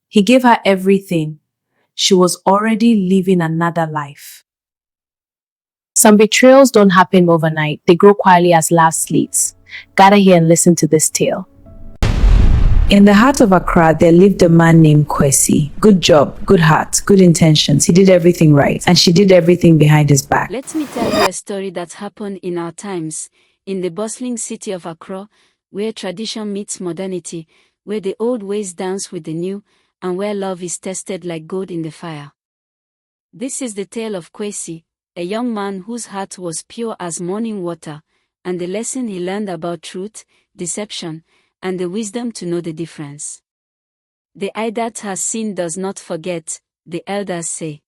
He gave her everything. She was already living another life. Some betrayals don't happen overnight, they grow quietly as love sleeps. Gather here and listen to this tale. In the heart of Accra, there lived a man named Kwesi. Good job, good heart, good intentions. He did everything right, and she did everything behind his back. Let me tell you a story that happened in our times, in the bustling city of Accra, where tradition meets modernity, where the old ways dance with the new, and where love is tested like gold in the fire. This is the tale of Kwesi, a young man whose heart was pure as morning water, and the lesson he learned about truth, deception, and the wisdom to know the difference. The eye that has seen does not forget, the elders say.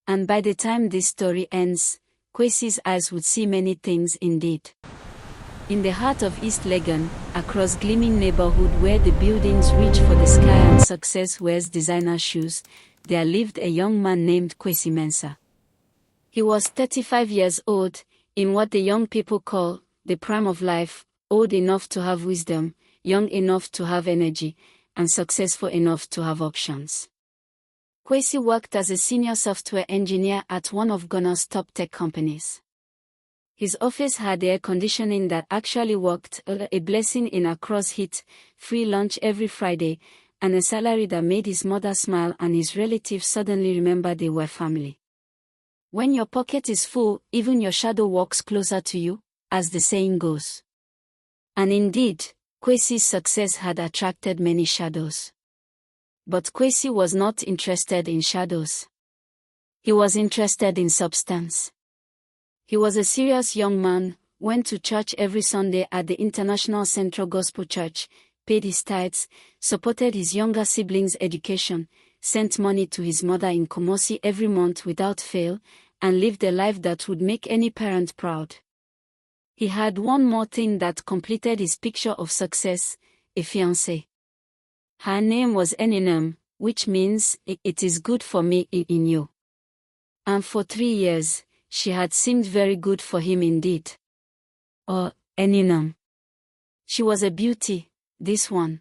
And by the time this story ends, Kwesi's eyes would see many things indeed. In the heart of East Legon, across gleaming neighborhood where the buildings reach for the sky and success wears designer shoes, there lived a young man named Kwesi Mensah. He was 35 years old, in what the young people call the prime of life, old enough to have wisdom, young enough to have energy, and successful enough to have options. Kwesi worked as a senior software engineer at one of Ghana's top tech companies. His office had air conditioning that actually worked, a blessing in Accra's heat, free lunch every Friday, and a salary that made his mother smile and his relatives suddenly remember they were family. When your pocket is full, even your shadow walks closer to you, as the saying goes. And indeed, Kwesi's success had attracted many shadows. But Kwesi was not interested in shadows. He was interested in substance. He was a serious young man, went to church every Sunday at the International Central Gospel Church, paid his tithes, supported his younger siblings' education, sent money to his mother in Kumasi every month without fail, and lived a life that would make any parent proud. He had one more thing that completed his picture of success, a fiancée. Her name was Eninam, which means, it is good for me in you. And for 3 years, she had seemed very good for him indeed. Oh, Eninam. She was a beauty, this one.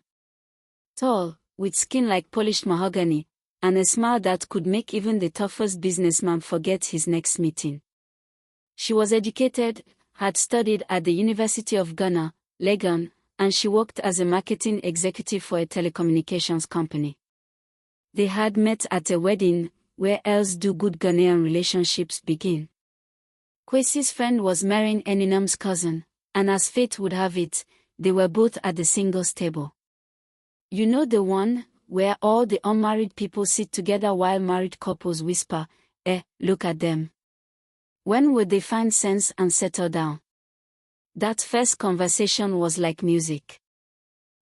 Tall, with skin like polished mahogany, and a smile that could make even the toughest businessman forget his next meeting. She was educated, had studied at the University of Ghana, Legon, and she worked as a marketing executive for a telecommunications company. They had met at a wedding, where else do good Ghanaian relationships begin. Kwesi's friend was marrying Eninam's cousin, and as fate would have it, they were both at the singles table. You know the one, where all the unmarried people sit together while married couples whisper, look at them. When would they find sense and settle down? That first conversation was like music.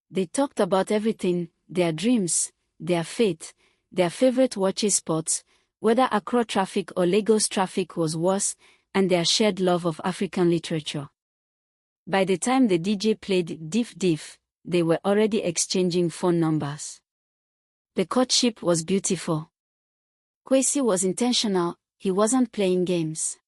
They talked about everything, their dreams, their fate, their favorite watching spots, whether Accra traffic or Lagos traffic was worse, and their shared love of African literature. By the time the DJ played Diff Diff, they were already exchanging phone numbers. The courtship was beautiful. Kwesi was intentional, he wasn't playing games.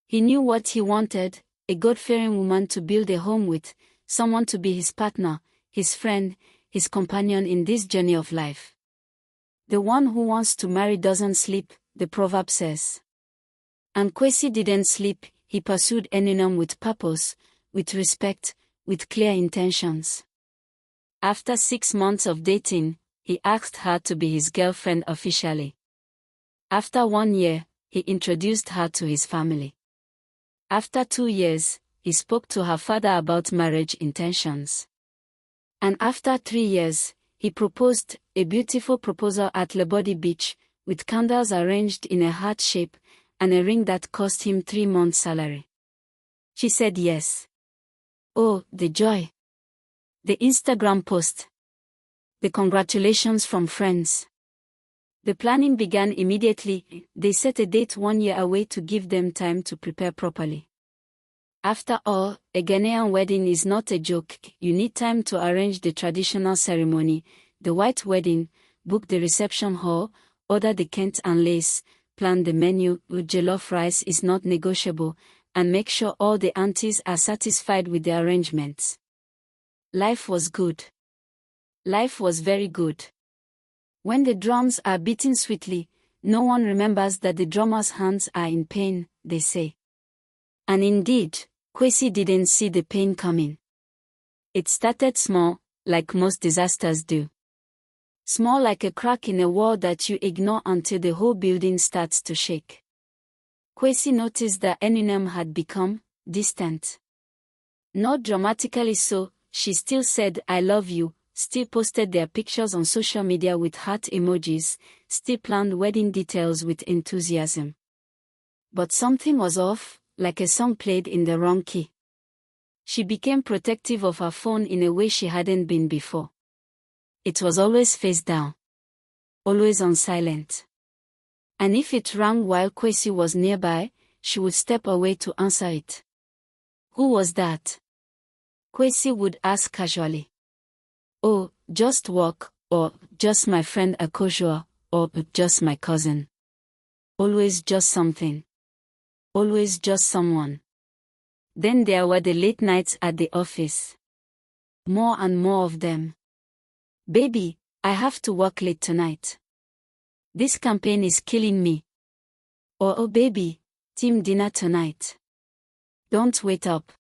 He knew what he wanted, a God-fearing woman to build a home with, someone to be his partner, his friend, his companion in this journey of life. The one who wants to marry doesn't sleep, the proverb says. And Kwesi didn't sleep, he pursued Eninam with purpose, with respect, with clear intentions. After 6 months of dating, he asked her to be his girlfriend officially. After 1 year, he introduced her to his family. After 2 years, he spoke to her father about marriage intentions. And after 3 years, he proposed, a beautiful proposal at Lebody Beach, with candles arranged in a heart shape, and a ring that cost him 3 months' salary. She said yes. Oh, the joy. The Instagram post. The congratulations from friends. The planning began immediately. They set a date 1 year away to give them time to prepare properly. After all, a Ghanaian wedding is not a joke. You need time to arrange the traditional ceremony, the white wedding, book the reception hall, order the kente and lace, plan the menu, jollof rice is not negotiable, and make sure all the aunties are satisfied with the arrangements. Life was good. Life was very good. When the drums are beaten sweetly, no one remembers that the drummer's hands are in pain, they say. And indeed, Kwesi didn't see the pain coming. It started small, like most disasters do. Small like a crack in a wall that you ignore until the whole building starts to shake. Kwesi noticed that Eminem had become distant. Not dramatically so, she still said "I love you," still posted their pictures on social media with heart emojis, still planned wedding details with enthusiasm. But something was off, like a song played in the wrong key. She became protective of her phone in a way she hadn't been before. It was always face down. Always on silent. And if it rang while Kwesi was nearby, she would step away to answer it. Who was that? Kwesi would ask casually. Oh, just work, or just my friend Akojua, or just my cousin. Always just something. Always just someone. Then there were the late nights at the office. More and more of them. Baby, I have to work late tonight. This campaign is killing me. Or oh baby, team dinner tonight. Don't wait up.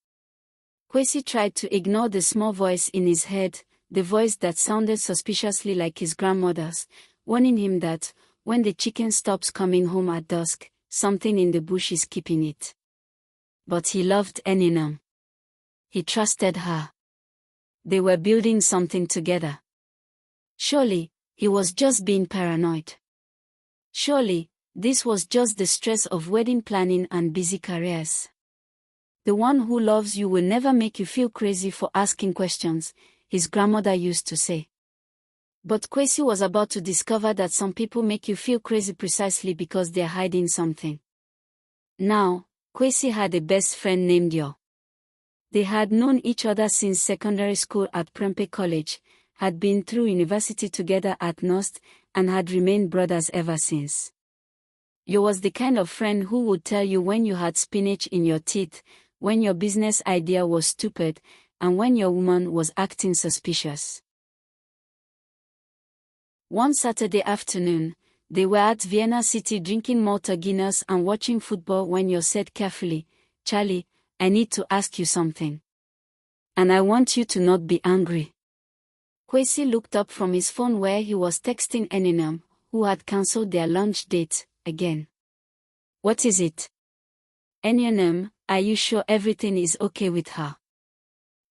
Kwesi tried to ignore the small voice in his head, the voice that sounded suspiciously like his grandmother's, warning him that, when the chicken stops coming home at dusk, something in the bush is keeping it. But he loved Eminem. He trusted her. They were building something together. Surely, he was just being paranoid. Surely, this was just the stress of wedding planning and busy careers. The one who loves you will never make you feel crazy for asking questions, his grandmother used to say. But Kwesi was about to discover that some people make you feel crazy precisely because they're hiding something. Now, Kwesi had a best friend named Yo. They had known each other since secondary school at Prempeh College, had been through university together at Nost, and had remained brothers ever since. Yo was the kind of friend who would tell you when you had spinach in your teeth, when your business idea was stupid, and when your woman was acting suspicious. One Saturday afternoon, they were at Vienna City drinking Malta Guinness and watching football when Yo said carefully, "Charlie, I need to ask you something. And I want you to not be angry." Kwesi looked up from his phone where he was texting Eminem, who had cancelled their lunch date, again. "What is it?" "Eminem, are you sure everything is okay with her?"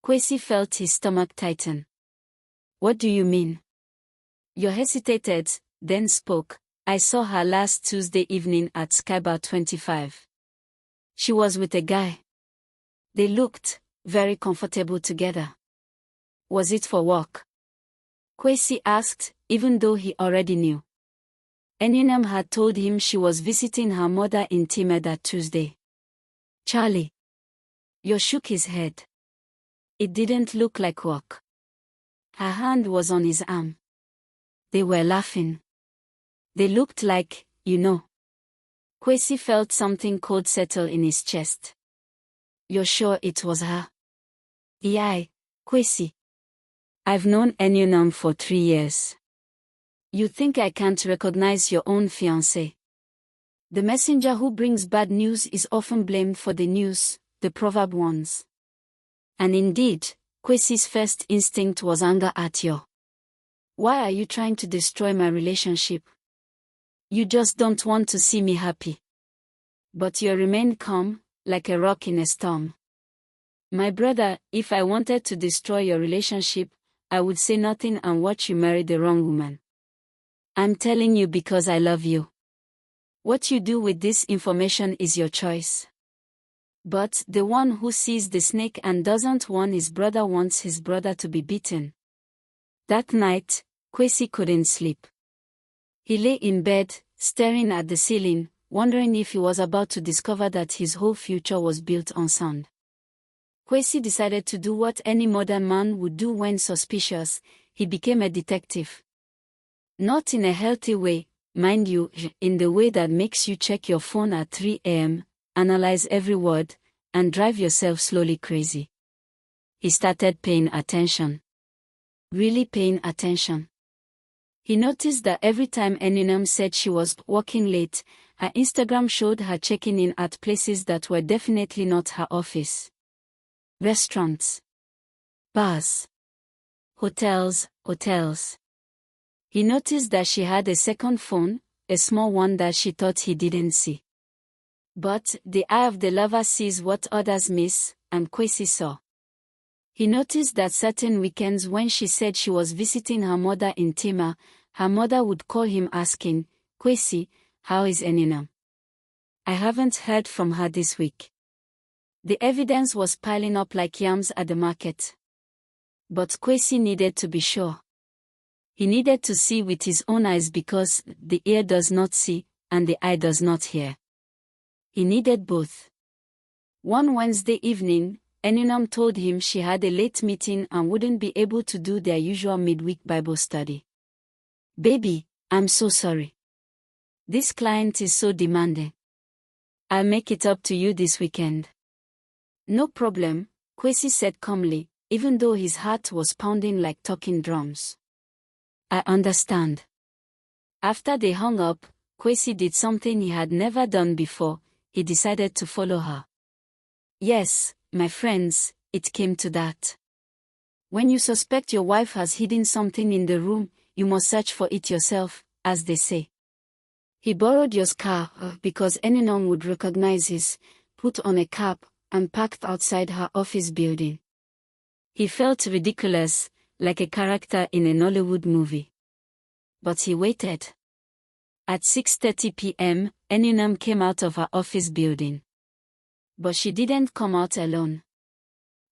Kwesi felt his stomach tighten. "What do you mean?" Yo hesitated, then spoke. "I saw her last Tuesday evening at Skybar 25. She was with a guy. They looked very comfortable together." "Was it for work?" Kwesi asked, even though he already knew. Eminem had told him she was visiting her mother in Timeh that Tuesday. "Charlie." Yo shook his head. It didn't look like work. Her hand was on his arm. They were laughing. They looked like, you know. Kwesi felt something cold settle in his chest. "You're sure it was her?" "Yeah, Kwesi. I've known Eminem for 3 years. You think I can't recognize your own fiancé?" The messenger who brings bad news is often blamed for the news, the proverb warns. And indeed, Kwesi's first instinct was anger at Yo. "Why are you trying to destroy my relationship? You just don't want to see me happy." But Yo remained calm, like a rock in a storm. "My brother, if I wanted to destroy your relationship, I would say nothing and watch you marry the wrong woman. I'm telling you because I love you. What you do with this information is your choice." But the one who sees the snake and doesn't warn his brother wants his brother to be beaten. That night, Kwesi couldn't sleep. He lay in bed, staring at the ceiling, wondering if he was about to discover that his whole future was built on sand. Kwesi decided to do what any modern man would do when suspicious. He became a detective. Not in a healthy way, mind you, in the way that makes you check your phone at 3 a.m., analyze every word, and drive yourself slowly crazy. He started paying attention. Really paying attention. He noticed that every time Eninam said she was working late, her Instagram showed her checking in at places that were definitely not her office. Restaurants, bars, hotels. He noticed that she had a second phone, a small one that she thought he didn't see. But the eye of the lover sees what others miss, and Kwesi saw. He noticed that certain weekends when she said she was visiting her mother in Tema, her mother would call him asking, "Kwesi, how is Eninam? I haven't heard from her this week." The evidence was piling up like yams at the market. But Kwesi needed to be sure. He needed to see with his own eyes because the ear does not see, and the eye does not hear. He needed both. One Wednesday evening, Eninam told him she had a late meeting and wouldn't be able to do their usual midweek Bible study. "Baby, I'm so sorry. This client is so demanding. I'll make it up to you this weekend." "No problem," Kwesi said calmly, even though his heart was pounding like talking drums. "I understand." After they hung up, Kwesi did something he had never done before. He decided to follow her. Yes, my friends, it came to that. When you suspect your wife has hidden something in the room, you must search for it yourself, as they say. He borrowed your car because anyone would recognize his, put on a cap, and parked outside her office building. He felt ridiculous, like a character in a Nollywood movie. But he waited. At 6:30 p.m., Eninam came out of her office building. But she didn't come out alone.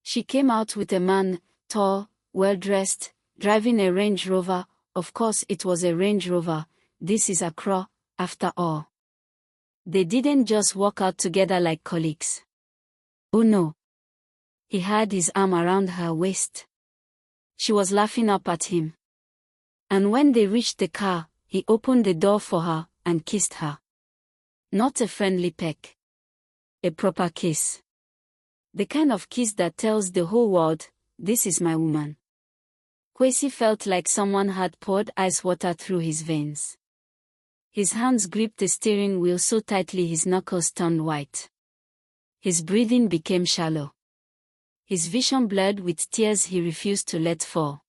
She came out with a man, tall, well-dressed, driving a Range Rover. Of course it was a Range Rover. This is Accra, after all. They didn't just walk out together like colleagues. Oh no. He had his arm around her waist. She was laughing up at him. And when they reached the car, he opened the door for her and kissed her. Not a friendly peck. A proper kiss. The kind of kiss that tells the whole world, "This is my woman." Kwesi felt like someone had poured ice water through his veins. His hands gripped the steering wheel so tightly his knuckles turned white. His breathing became shallow. His vision blurred with tears he refused to let fall.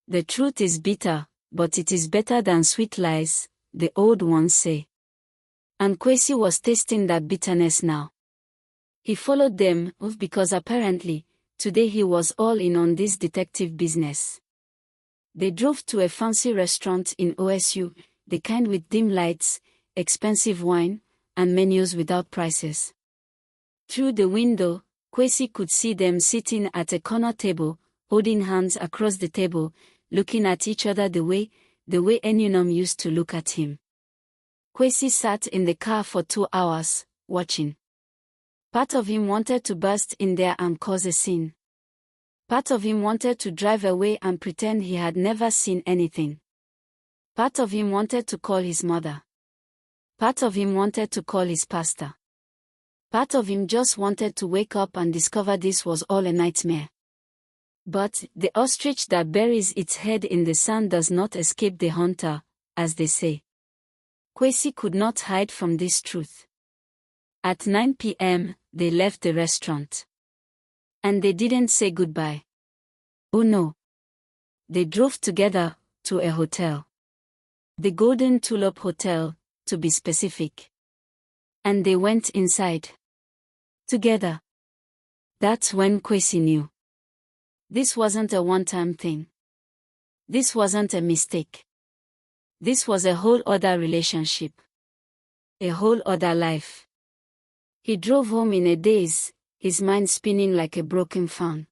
The truth is bitter, but it is better than sweet lies, the old ones say. And Kwesi was tasting that bitterness now. He followed them, because apparently, today he was all in on this detective business. They drove to a fancy restaurant in OSU, the kind with dim lights, expensive wine, and menus without prices. Through the window, Kwesi could see them sitting at a corner table, holding hands across the table, looking at each other the way Eninam used to look at him. Kwesi sat in the car for 2 hours, watching. Part of him wanted to burst in there and cause a scene. Part of him wanted to drive away and pretend he had never seen anything. Part of him wanted to call his mother. Part of him wanted to call his pastor. Part of him just wanted to wake up and discover this was all a nightmare. But the ostrich that buries its head in the sand does not escape the hunter, as they say. Kwesi could not hide from this truth. At 9 p.m., they left the restaurant. And they didn't say goodbye. Oh no. They drove together to a hotel. The Golden Tulip Hotel, to be specific. And they went inside. Together. That's when Kwesi knew. This wasn't a one-time thing. This wasn't a mistake. This was a whole other relationship. A whole other life. He drove home in a daze, his mind spinning like a broken fan.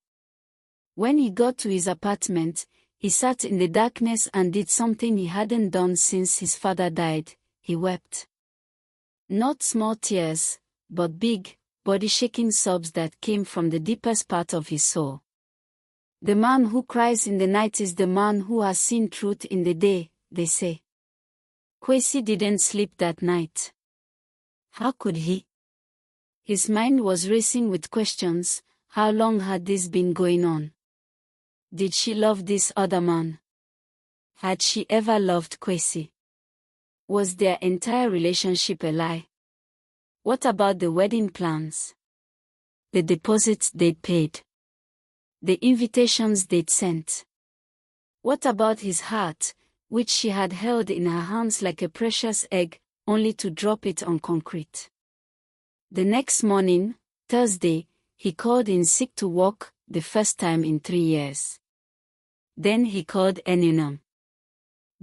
When he got to his apartment, he sat in the darkness and did something he hadn't done since his father died. He wept. Not small tears, but big, body-shaking sobs that came from the deepest part of his soul. The man who cries in the night is the man who has seen truth in the day, they say. Kwesi didn't sleep that night. How could he? His mind was racing with questions. How long had this been going on? Did she love this other man? Had she ever loved Kwesi? Was their entire relationship a lie? What about the wedding plans? The deposits they'd paid? The invitations they'd sent? What about his heart, which she had held in her hands like a precious egg, only to drop it on concrete? The next morning, Thursday, he called in sick to work, the first time in 3 years. Then he called Eninam.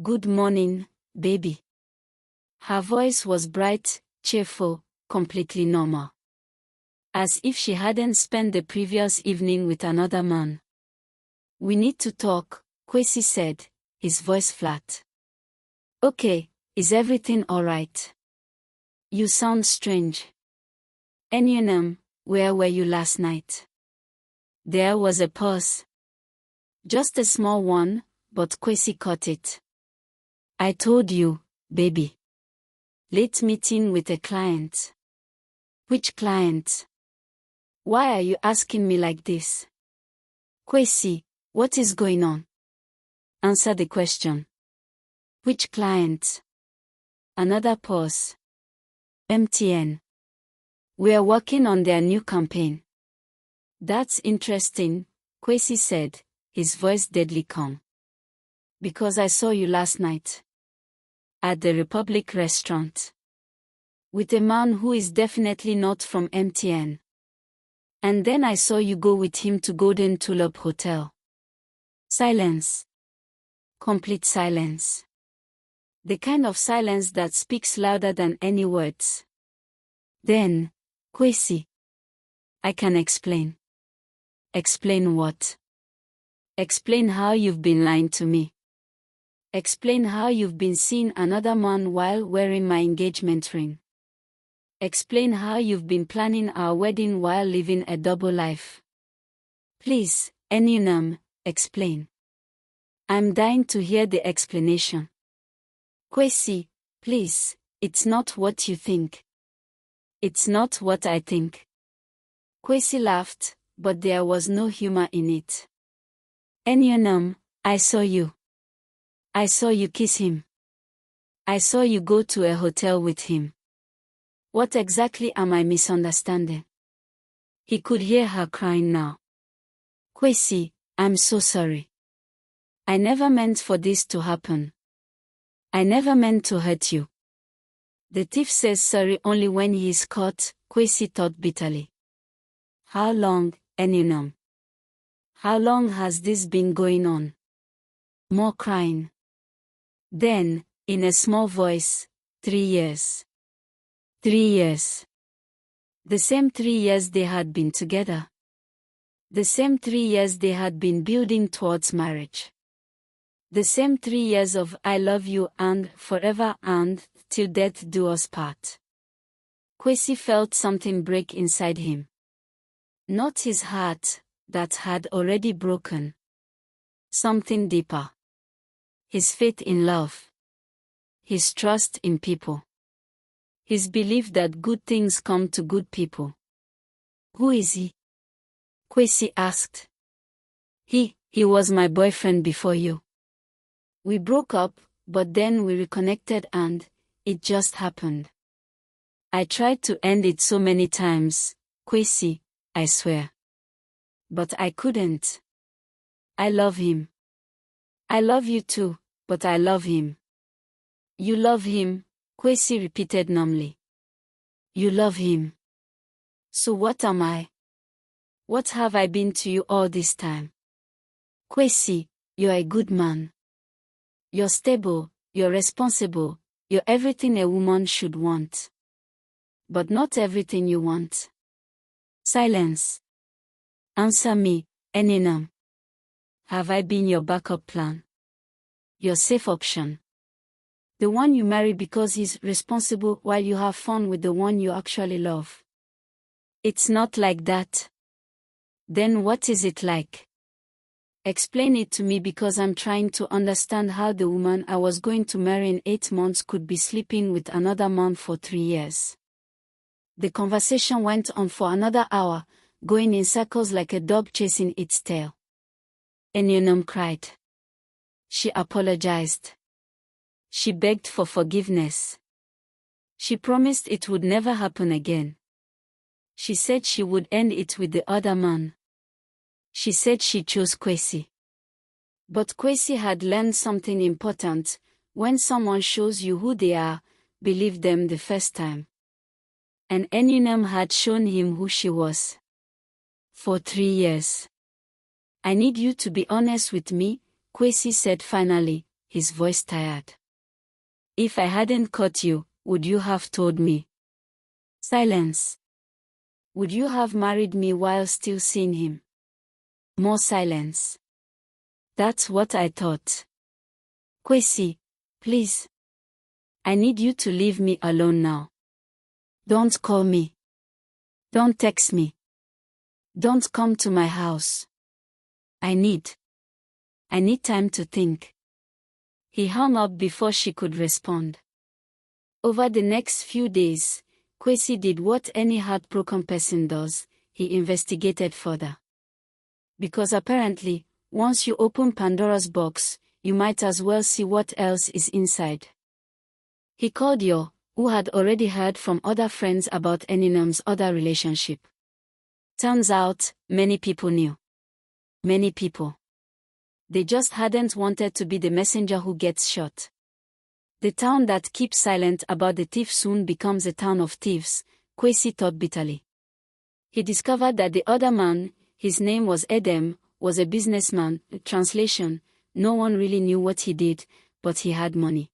"Good morning, baby." Her voice was bright, cheerful, completely normal. As if she hadn't spent the previous evening with another man. "We need to talk," Kwesi said, his voice flat. "Okay, is everything alright? You sound strange." "Eninam, where were you last night?" There was a pause. Just a small one, but Kwesi caught it. "I told you, baby. Late meeting with a client." "Which client? Why are you asking me like this?" "Kwesi, what is going on? Answer the question." "Which client?" Another pause. "MTN. We are working on their new campaign." "That's interesting," Kwesi said, his voice deadly calm. "Because I saw you last night. At the Republic restaurant. With a man who is definitely not from MTN. And then I saw you go with him to Golden Tulip Hotel." Silence. Complete silence. The kind of silence that speaks louder than any words. Then, "Kwesi, I can explain." "Explain what?" "Explain how you've been lying to me. Explain how you've been seeing another man while wearing my engagement ring. Explain how you've been planning our wedding while living a double life. Please, Eninam, explain. I'm dying to hear the explanation." "Kwesi, please, it's not what you think. It's not what I think." Kwesi laughed, but there was no humor in it. "Eninam, I saw you. I saw you kiss him. I saw you go to a hotel with him. What exactly am I misunderstanding?" He could hear her crying now. "Kwesi, I'm so sorry. I never meant for this to happen. I never meant to hurt you." The thief says sorry only when he is caught, Kwesi thought bitterly. How long, Eninam? How long has this been going on? More crying. Then, in a small voice, 3 years. 3 years. The same 3 years they had been together. The same 3 years they had been building towards marriage. The same 3 years of "I love you" and "forever" and "till death do us part." Kwesi felt something break inside him. Not his heart, that had already broken. Something deeper. His faith in love. His trust in people. His belief that good things come to good people. "Who is he?" Kwesi asked. He was my boyfriend before you. We broke up, but then we reconnected and it just happened. I tried to end it so many times, Kwesi, I swear. But I couldn't. I love him. I love you too, but I love him. You love him, Kwesi repeated numbly. You love him. So what am I? What have I been to you all this time? Kwesi, you're a good man. You're stable, you're responsible, you're everything a woman should want. But not everything you want. Silence. Answer me, Eninam. Have I been your backup plan? Your safe option? The one you marry because he's responsible while you have fun with the one you actually love? It's not like that. Then what is it like? Explain it to me, because I'm trying to understand how the woman I was going to marry in 8 months could be sleeping with another man for 3 years. The conversation went on for another hour, going in circles like a dog chasing its tail. Eninam cried. She apologized. She begged for forgiveness. She promised it would never happen again. She said she would end it with the other man. She said she chose Kwesi. But Kwesi had learned something important. When someone shows you who they are, believe them the first time. And Eninam had shown him who she was. For 3 years. I need you to be honest with me, Kwesi said finally, his voice tired. If I hadn't caught you, would you have told me? Silence. Would you have married me while still seeing him? More silence. That's what I thought. Kwesi, please. I need you to leave me alone now. Don't call me. Don't text me. Don't come to my house. I need time to think. He hung up before she could respond. Over the next few days, Kwesi did what any heartbroken person does, he investigated further. Because apparently, once you open Pandora's box, you might as well see what else is inside. He called Yo, who had already heard from other friends about Eninam's other relationship. Turns out, many people knew. Many people. They just hadn't wanted to be the messenger who gets shot. The town that keeps silent about the thief soon becomes a town of thieves, Kwesi thought bitterly. He discovered that the other man, his name was Edem, was a businessman. Translation, no one really knew what he did, but he had money.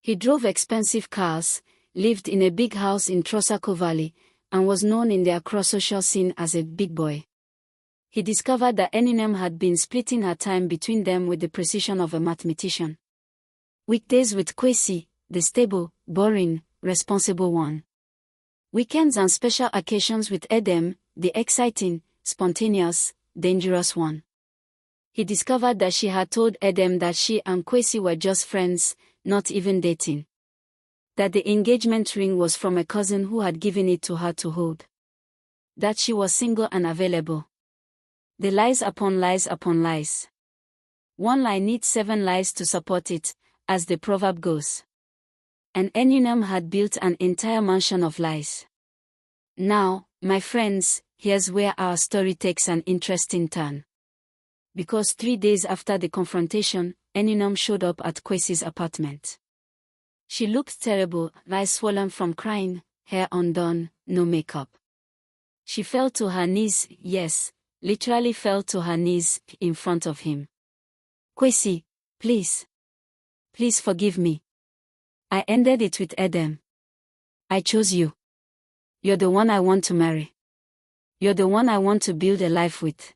He drove expensive cars, lived in a big house in Trosako Valley, and was known in the Accra social scene as a big boy. He discovered that Eninam had been splitting her time between them with the precision of a mathematician. Weekdays with Kwesi, the stable, boring, responsible one. Weekends and special occasions with Edem, the exciting, spontaneous, dangerous one. He discovered that she had told Edem that she and Kwesi were just friends, not even dating. That the engagement ring was from a cousin who had given it to her to hold. That she was single and available. The lies upon lies upon lies. One lie needs 7 lies to support it, as the proverb goes. And Eninam had built an entire mansion of lies. Now, my friends, here's where our story takes an interesting turn. Because 3 days after the confrontation, Eninam showed up at Kwesi's apartment. She looked terrible, eyes swollen from crying, hair undone, no makeup. She fell to her knees, yes, literally fell to her knees, in front of him. Kwesi, please. Please forgive me. I ended it with Edem. I chose you. You're the one I want to marry. You're the one I want to build a life with.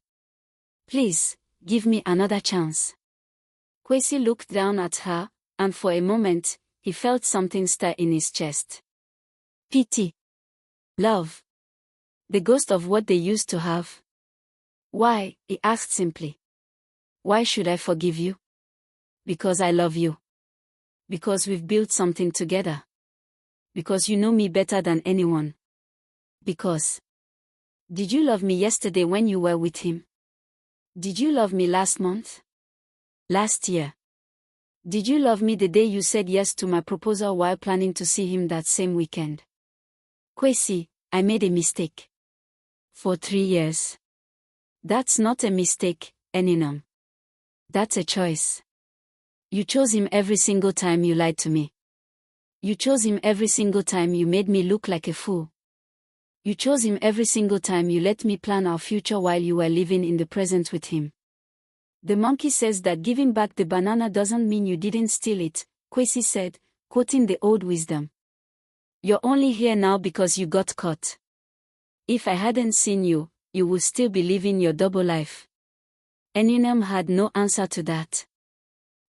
Please, give me another chance. Kwesi looked down at her, and for a moment, he felt something stir in his chest. Pity. Love. The ghost of what they used to have. Why? He asked simply. Why should I forgive you? Because I love you. Because we've built something together. Because you know me better than anyone. Because. Did you love me yesterday when you were with him? Did you love me last month? Last year? Did you love me the day you said yes to my proposal while planning to see him that same weekend? Kwesi, I made a mistake. For 3 years. That's not a mistake, Eninam. That's a choice. You chose him every single time you lied to me. You chose him every single time you made me look like a fool. You chose him every single time you let me plan our future while you were living in the present with him. The monkey says that giving back the banana doesn't mean you didn't steal it, Kwesi said, quoting the old wisdom. You're only here now because you got caught. If I hadn't seen you, you would still be living your double life. Eninam had no answer to that.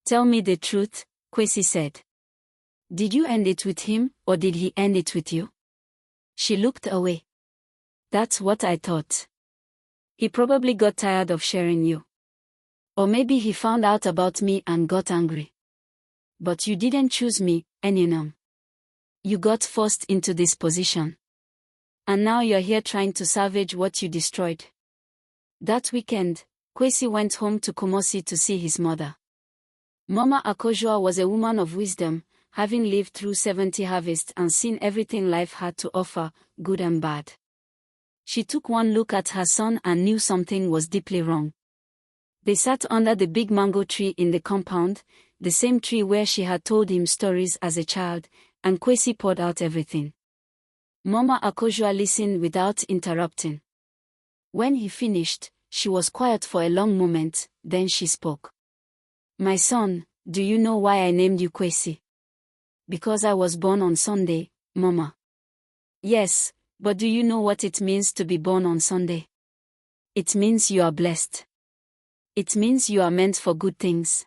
Tell me the truth, Kwesi said. Did you end it with him, or did he end it with you? She looked away. That's what I thought. He probably got tired of sharing you. Or maybe he found out about me and got angry. But you didn't choose me, Eninam. You got forced into this position. And now you're here trying to salvage what you destroyed. That weekend, Kwesi went home to Kumosi to see his mother. Mama Akojua was a woman of wisdom, having lived through 70 harvests and seen everything life had to offer, good and bad. She took one look at her son and knew something was deeply wrong. They sat under the big mango tree in the compound, the same tree where she had told him stories as a child, and Kwesi poured out everything. Mama Akojua listened without interrupting. When he finished, she was quiet for a long moment, then she spoke. My son, do you know why I named you Kwesi? Because I was born on Sunday, Mama. Yes, but do you know what it means to be born on Sunday? It means you are blessed. It means you are meant for good things.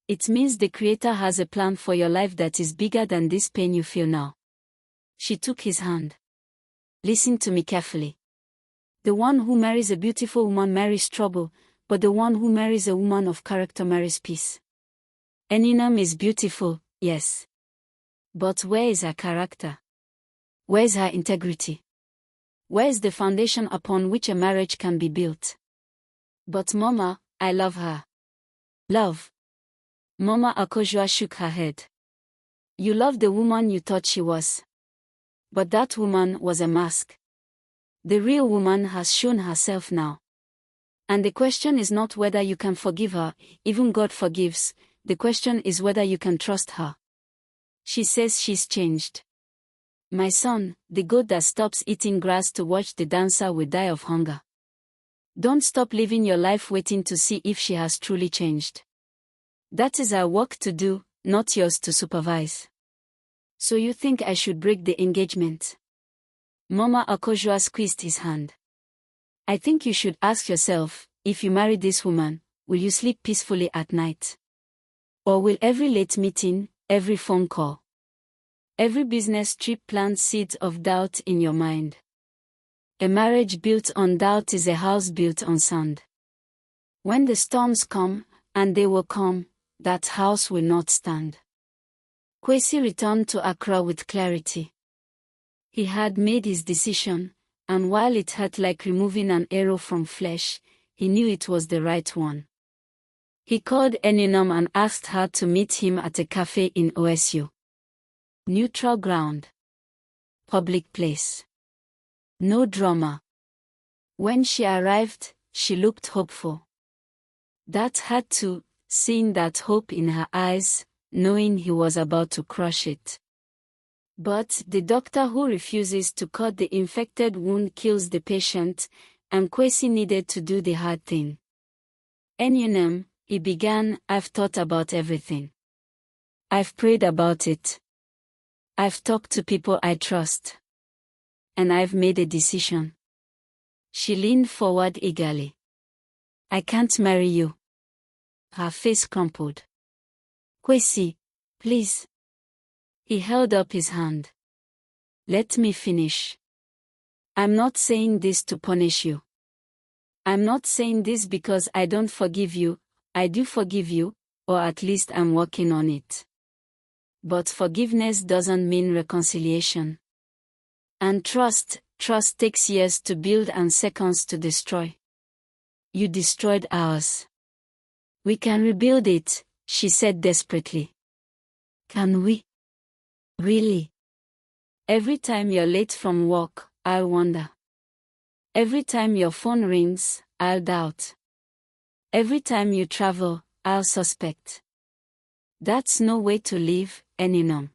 It means the Creator has a plan for your life that is bigger than this pain you feel now. She took his hand. Listen to me carefully. The one who marries a beautiful woman marries trouble, but the one who marries a woman of character marries peace. Eninam is beautiful, yes. But where is her character? Where is her integrity? Where is the foundation upon which a marriage can be built? But Mama, I love her. Love. Mama Akojua shook her head. You love the woman you thought she was. But that woman was a mask. The real woman has shown herself now. And the question is not whether you can forgive her, even God forgives, the question is whether you can trust her. She says she's changed. My son, the goat that stops eating grass to watch the dancer will die of hunger. Don't stop living your life waiting to see if she has truly changed. That is our work to do, not yours to supervise. So you think I should break the engagement? Mama Akojua squeezed his hand. I think you should ask yourself, if you marry this woman, will you sleep peacefully at night? Or will every late meeting, every phone call, every business trip plant seeds of doubt in your mind? A marriage built on doubt is a house built on sand. When the storms come, and they will come, that house will not stand. Kwesi returned to Accra with clarity. He had made his decision, and while it hurt like removing an arrow from flesh, he knew it was the right one. He called Eninam and asked her to meet him at a cafe in OSU. Neutral ground. Public place. No drama. When she arrived, she looked hopeful. That had to, seeing that hope in her eyes, knowing he was about to crush it. But the doctor who refuses to cut the infected wound kills the patient, and Kwesi needed to do the hard thing. Eninam, he began, I've thought about everything. I've prayed about it. I've talked to people I trust. And I've made a decision. She leaned forward eagerly. I can't marry you. Her face crumpled. Kwesi, please. He held up his hand. Let me finish. I'm not saying this to punish you. I'm not saying this because I don't forgive you, I do forgive you, or at least I'm working on it. But forgiveness doesn't mean reconciliation. And trust takes years to build and seconds to destroy. You destroyed ours. We can rebuild it, she said desperately. Can we? Really? Every time you're late from work, I'll wonder. Every time your phone rings, I'll doubt. Every time you travel, I'll suspect. That's no way to live, Eninam.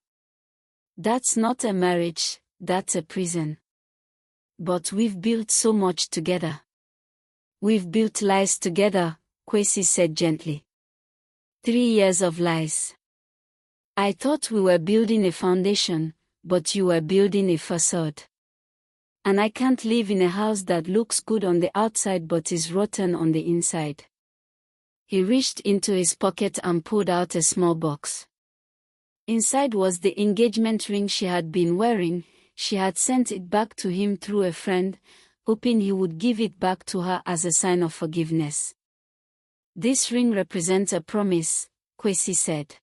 That's not a marriage, that's a prison. But we've built so much together. We've built lies together, Kwesi said gently. 3 years of lies. I thought we were building a foundation, but you were building a facade. And I can't live in a house that looks good on the outside but is rotten on the inside. He reached into his pocket and pulled out a small box. Inside was the engagement ring she had been wearing. She had sent it back to him through a friend, hoping he would give it back to her as a sign of forgiveness. This ring represents a promise, Kwesi said.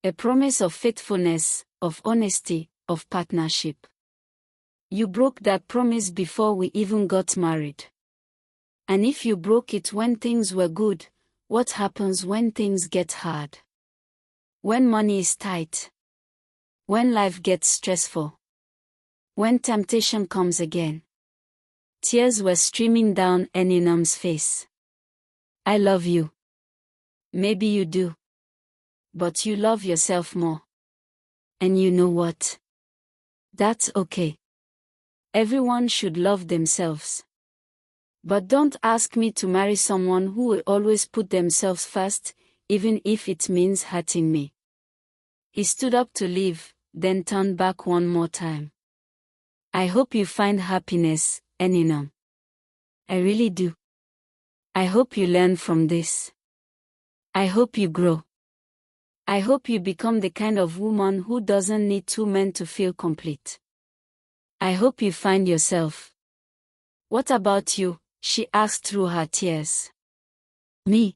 A promise of faithfulness, of honesty, of partnership. You broke that promise before we even got married. And if you broke it when things were good, What happens when things get hard? When money is tight? When life gets stressful? When temptation comes again? Tears were streaming down Eninam's face. I love you. Maybe you do. But you love yourself more. And you know what? That's okay. Everyone should love themselves. But don't ask me to marry someone who will always put themselves first, even if it means hurting me. He stood up to leave, then turned back one more time. I hope you find happiness, Eninam. I really do. I hope you learn from this. I hope you grow. I hope you become the kind of woman who doesn't need two men to feel complete. I hope you find yourself. What about you? She asked through her tears. Me?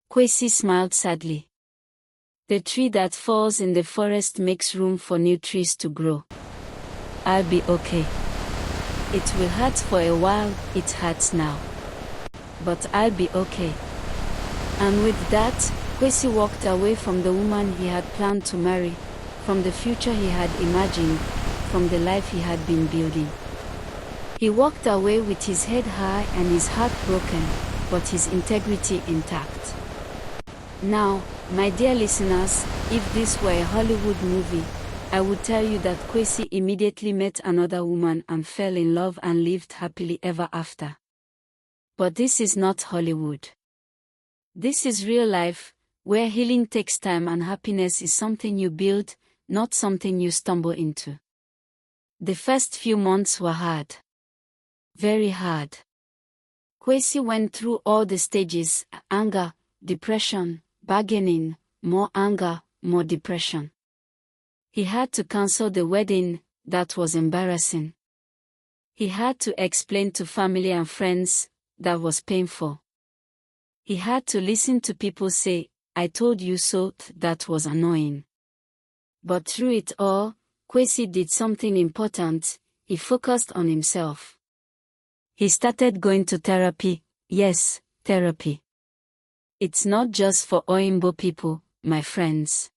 Kwesi smiled sadly. The tree that falls in the forest makes room for new trees to grow. I'll be okay. It will hurt for a while, it hurts now. But I'll be okay. And with that, Kwesi walked away from the woman he had planned to marry, from the future he had imagined, from the life he had been building. He walked away with his head high and his heart broken, but his integrity intact. Now, my dear listeners, if this were a Hollywood movie, I would tell you that Kwesi immediately met another woman and fell in love and lived happily ever after. But this is not Hollywood. This is real life, where healing takes time and happiness is something you build, not something you stumble into. The first few months were hard. Very hard. Kwesi went through all the stages: anger, depression, bargaining, more anger, more depression. He had to cancel the wedding, that was embarrassing. He had to explain to family and friends, that was painful. He had to listen to people say, I told you so, that was annoying. But through it all, Kwesi did something important: he focused on himself. He started going to therapy. Yes, therapy. It's not just for Oyinbo people, my friends.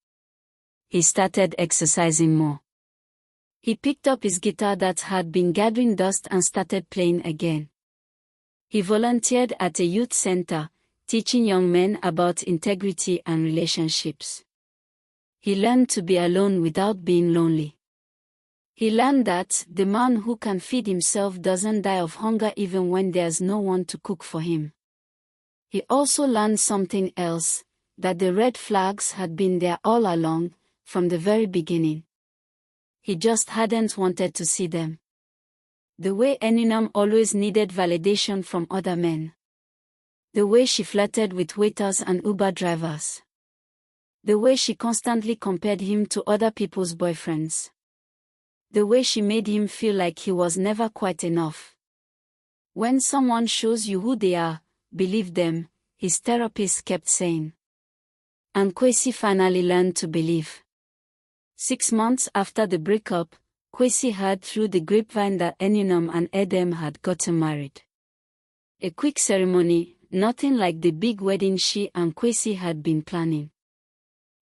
He started exercising more. He picked up his guitar that had been gathering dust and started playing again. He volunteered at a youth center, teaching young men about integrity and relationships. He learned to be alone without being lonely. He learned that the man who can feed himself doesn't die of hunger even when there's no one to cook for him. He also learned something else, that the red flags had been there all along, from the very beginning. He just hadn't wanted to see them. The way Eninam always needed validation from other men. The way she flirted with waiters and Uber drivers. The way she constantly compared him to other people's boyfriends. The way she made him feel like he was never quite enough. When someone shows you who they are, believe them, his therapist kept saying. And Kwesi finally learned to believe. 6 months after the breakup, Kwesi heard through the grapevine that Eninam and Edem had gotten married. A quick ceremony, nothing like the big wedding she and Kwesi had been planning.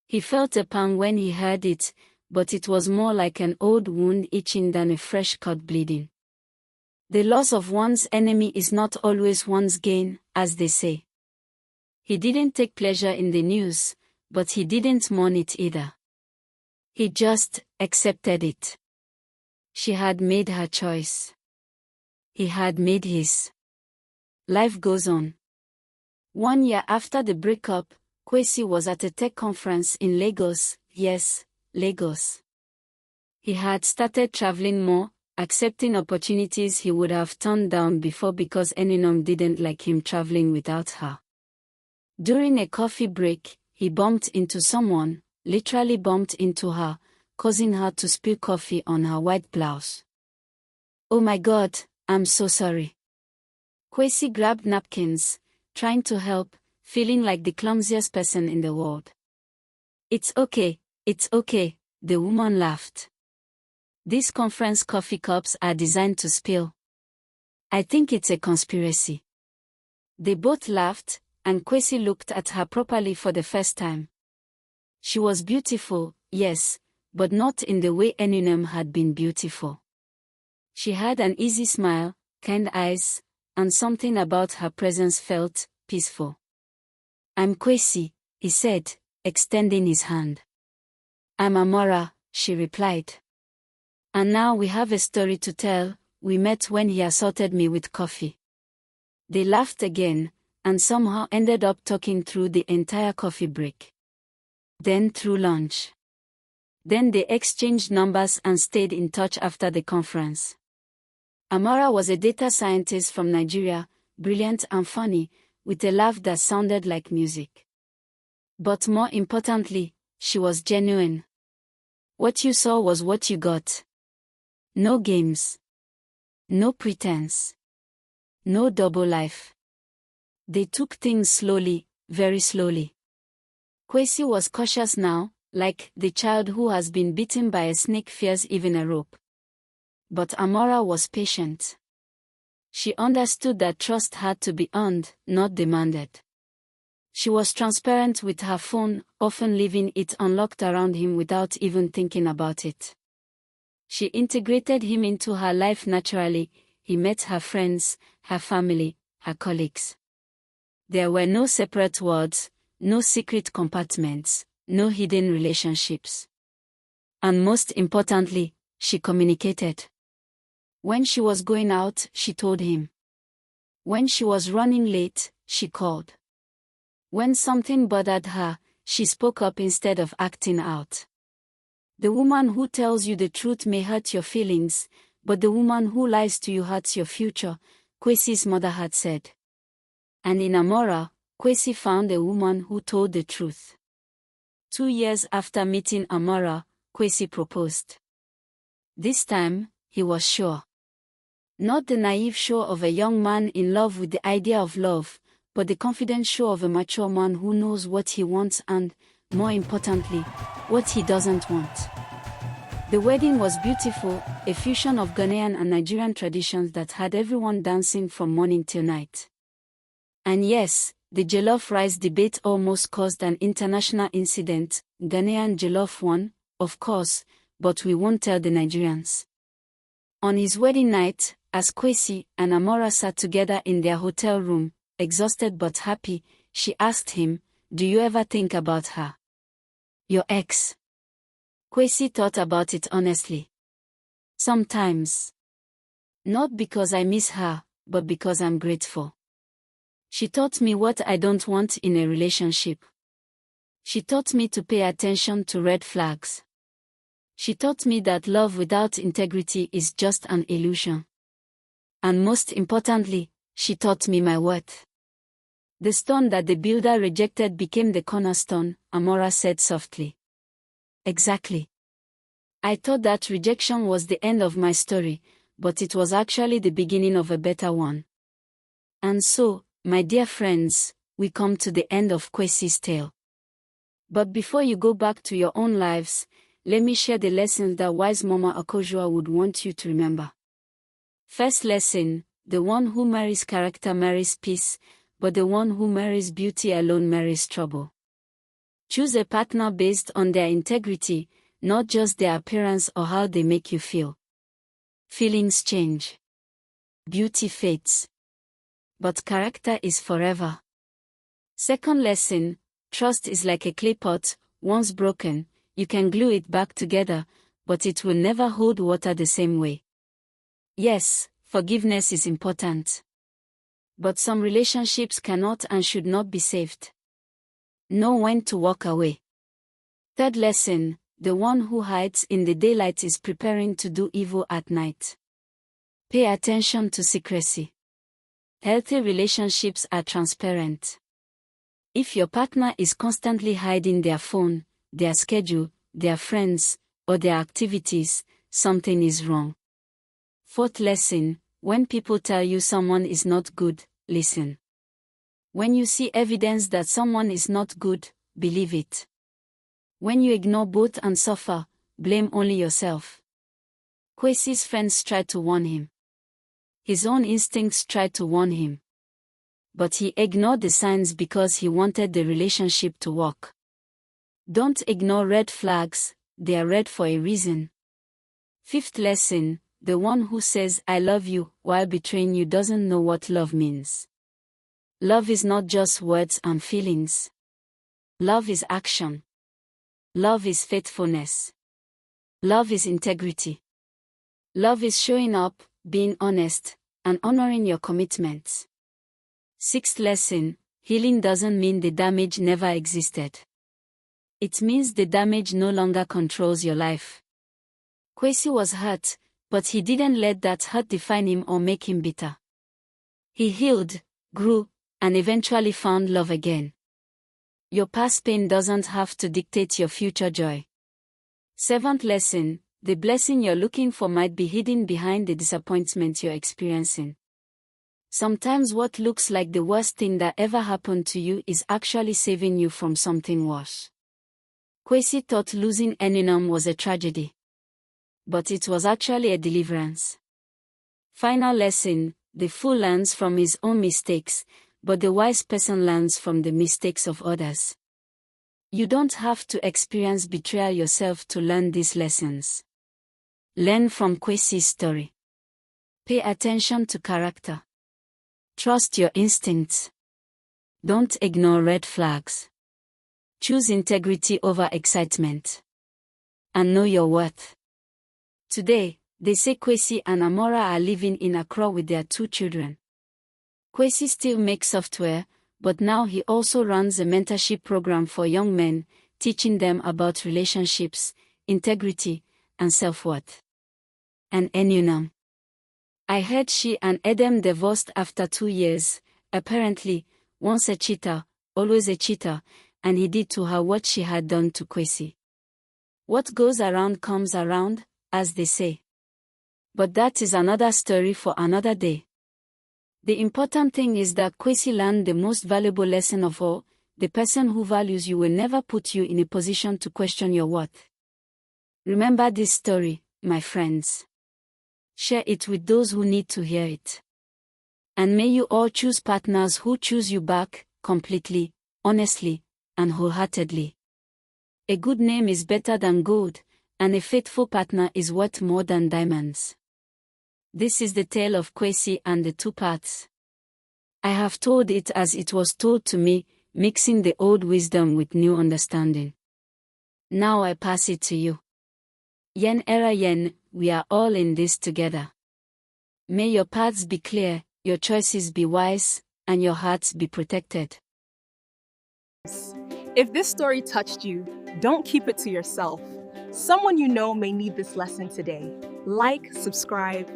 He felt a pang when he heard it, but it was more like an old wound itching than a fresh cut bleeding. The loss of one's enemy is not always one's gain, as they say. He didn't take pleasure in the news, but he didn't mourn it either. He just accepted it. She had made her choice. He had made his. Life goes on. 1 year after the breakup, Kwesi was at a tech conference in Lagos. Yes, Lagos. He had started traveling more, accepting opportunities he would have turned down before because Eninam didn't like him traveling without her. During a coffee break, he bumped into someone, literally bumped into her, causing her to spill coffee on her white blouse. Oh my God, I'm so sorry. Kwesi grabbed napkins, trying to help, feeling like the clumsiest person in the world. It's okay, the woman laughed. These conference coffee cups are designed to spill. I think it's a conspiracy. They both laughed, and Kwesi looked at her properly for the first time. She was beautiful, yes, but not in the way Enunem had been beautiful. She had an easy smile, kind eyes, and something about her presence felt peaceful. "I'm Kwesi," he said, extending his hand. "I'm Amora," she replied. "And now we have a story to tell. We met when he assaulted me with coffee." They laughed again, and somehow ended up talking through the entire coffee break. Then through lunch. Then they exchanged numbers and stayed in touch after the conference. Amora was a data scientist from Nigeria, brilliant and funny, with a laugh that sounded like music. But more importantly, she was genuine. What you saw was what you got. No games. No pretense. No double life. They took things slowly, very slowly. Kwesi was cautious now, like the child who has been bitten by a snake fears even a rope. But Amora was patient. She understood that trust had to be earned, not demanded. She was transparent with her phone, often leaving it unlocked around him without even thinking about it. She integrated him into her life naturally. He met her friends, her family, her colleagues. There were no separate words, no secret compartments, no hidden relationships. And most importantly, she communicated. When she was going out, she told him. When she was running late, she called. When something bothered her, she spoke up instead of acting out. The woman who tells you the truth may hurt your feelings, but the woman who lies to you hurts your future, Kwesi's mother had said. And in Amora, Kwesi found a woman who told the truth. 2 years after meeting Amora, Kwesi proposed. This time, he was sure. Not the naive sure of a young man in love with the idea of love, but the confident sure of a mature man who knows what he wants and, more importantly, what he doesn't want. The wedding was beautiful, a fusion of Ghanaian and Nigerian traditions that had everyone dancing from morning till night. And yes, the jollof rice debate almost caused an international incident. Ghanaian jollof won, of course, but we won't tell the Nigerians. On his wedding night, as Kwesi and Amora sat together in their hotel room, exhausted but happy, she asked him, "Do you ever think about her? Your ex?" Kwesi thought about it honestly. "Sometimes. Not because I miss her, but because I'm grateful. She taught me what I don't want in a relationship. She taught me to pay attention to red flags. She taught me that love without integrity is just an illusion. And most importantly, she taught me my worth." "The stone that the builder rejected became the cornerstone," Amora said softly. "Exactly. I thought that rejection was the end of my story, but it was actually the beginning of a better one." And so, my dear friends, we come to the end of Kwesi's tale. But before you go back to your own lives, let me share the lessons that wise Mama Akojua would want you to remember. First lesson: the one who marries character marries peace, but the one who marries beauty alone marries trouble. Choose a partner based on their integrity, not just their appearance or how they make you feel. Feelings change. Beauty fades. But character is forever. Second lesson: trust is like a clay pot. Once broken, you can glue it back together, but it will never hold water the same way. Yes, forgiveness is important. But some relationships cannot and should not be saved. Know when to walk away. Third lesson: the one who hides in the daylight is preparing to do evil at night. Pay attention to secrecy. Healthy relationships are transparent. If your partner is constantly hiding their phone, their schedule, their friends, or their activities, something is wrong. Fourth lesson: when people tell you someone is not good, listen. When you see evidence that someone is not good, believe it. When you ignore both and suffer, blame only yourself. Kwesi's friends tried to warn him. His own instincts tried to warn him. but he ignored the signs because he wanted the relationship to work. Don't ignore red flags, they are red for a reason. Fifth lesson, the one who says I love you while betraying you doesn't know what love means. Love is not just words and feelings. Love is action. Love is faithfulness. Love is integrity. Love is showing up, being honest, and honoring your commitments. Sixth lesson, healing doesn't mean the damage never existed. It means the damage no longer controls your life. Kwesi was hurt, but he didn't let that hurt define him or make him bitter. He healed, grew, and eventually found love again. Your past pain doesn't have to dictate your future joy. Seventh lesson, the blessing you're looking for might be hidden behind the disappointment you're experiencing. Sometimes what looks like the worst thing that ever happened to you is actually saving you from something worse. Kwesi thought losing Eninam was a tragedy. But it was actually a deliverance. Final lesson, the fool learns from his own mistakes, but the wise person learns from the mistakes of others. You don't have to experience betrayal yourself to learn these lessons. Learn from Kwesi's story. Pay attention to character. Trust your instincts. Don't ignore red flags. Choose integrity over excitement. And know your worth. Today, they say Kwesi and Amora are living in Accra with their 2 children. Kwesi still makes software, but now he also runs a mentorship program for young men, teaching them about relationships, integrity, and self-worth. And Enunam. I heard she and Edem divorced after 2 years, apparently, once a cheater, always a cheater, and he did to her what she had done to Kwesi. What goes around comes around, as they say. But that is another story for another day. The important thing is that Kwesi learned the most valuable lesson of all: the person who values you will never put you in a position to question your worth. Remember this story, my friends. Share it with those who need to hear it. And may you all choose partners who choose you back, completely, honestly, and wholeheartedly. A good name is better than gold, and a faithful partner is worth more than diamonds. This is the tale of Kwesi and the 2 parts. I have told it as it was told to me, mixing the old wisdom with new understanding. Now I pass it to you. Yen era yen, we are all in this together. May your paths be clear, your choices be wise, and your hearts be protected. If this story touched you, don't keep it to yourself. Someone you know may need this lesson today. Like, subscribe,